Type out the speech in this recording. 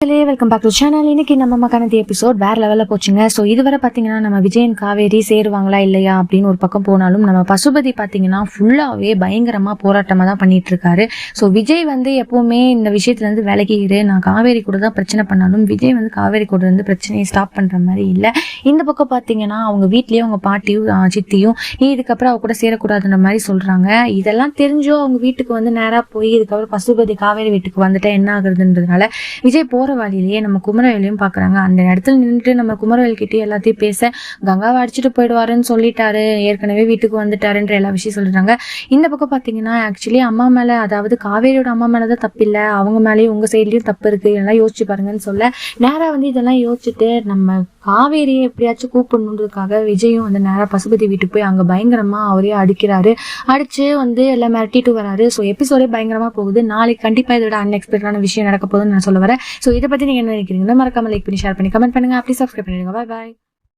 Welcome back to channel. இன்னைக்கு நம்ம மக்கானதி episode வேற லெவலில் போச்சுங்க. ஸோ இதுவரை பார்த்தீங்கன்னா நம்ம விஜயன் காவேரி சேருவாங்களா இல்லையா அப்படின்னு ஒரு பக்கம் போனாலும் நம்ம பசுபதி பார்த்தீங்கன்னா ஃபுல்லாகவே பயங்கரமாக போராட்டமாக தான் பண்ணிட்டு இருக்காரு. ஸோ விஜய் எப்பவுமே இந்த விஷயத்துலேருந்து விலகிடு, நான் காவேரி கூட தான் பிரச்சனை பண்ணாலும் விஜய் காவேரி கூட இருந்து பிரச்சனையை ஸ்டாப் பண்ணுற மாதிரி இல்லை. இந்த பக்கம் பார்த்தீங்கன்னா அவங்க வீட்லேயும் அவங்க பாட்டியும் சித்தியும் நீ இதுக்கப்புறம் அவ கூட சேரக்கூடாதுன்ற மாதிரி சொல்கிறாங்க. இதெல்லாம் தெரிஞ்சோ அவங்க வீட்டுக்கு நேராக போய் இதுக்கப்புறம் பசுபதி காவேரி வீட்டுக்கு வந்துட்டா என்ன ஆகுறதுன்றதுனால விஜய் போற வழியிலேயே நம்ம குமரவேலையும் பாக்குறாங்க. அந்த இடத்துல நின்றுட்டு நம்ம குமரவேல் கிட்டே எல்லாத்தையும் பேச கங்காவை அடிச்சுட்டு போயிடுவாருன்னு சொல்லிட்டாரு, ஏற்கனவே வீட்டுக்கு வந்துட்டாருன்ற எல்லா விஷயம் சொல்றாங்க. இந்த பக்கம் பாத்தீங்கன்னா ஆக்சுவலி அம்மா மேல, அதாவது காவேரியோட அம்மா மேலதான் தப்பு இல்லை, அவங்க மேலேயும் உங்க சைட்லயும் தப்பு இருக்கு, இதெல்லாம் யோசிச்சு பாருங்கன்னு சொல்ல நேரா இதெல்லாம் யோசிச்சுட்டு நம்ம காவேரியை எப்படியாச்சும் கூப்பிடணுன்றதுக்காக விஜயும் நேரா பசுபதி வீட்டுக்கு போய் அங்க பயங்கரமா அவரே அடிக்கிறாரு. அடிச்சு எல்லாம் மிரட்டிட்டு வராரு. ஸோ எபிசோடே பயங்கரமா போகுது. நாளைக்கு கண்டிப்பா இதோட அன்எக்ஸ்பெக்டான விஷயம் நடக்க போகுதுன்னு நான் சொல்ல வரேன். ஸோ இதை பத்தி நீங்க என்ன நினைக்கிறீங்கன்னா மறக்காம லைக் பண்ணி ஷேர் பண்ணி கமெண்ட் பண்ணுங்க. அப்படி சப்ஸ்கிரைப் பண்ணிடுங்க. பாய் பாய்.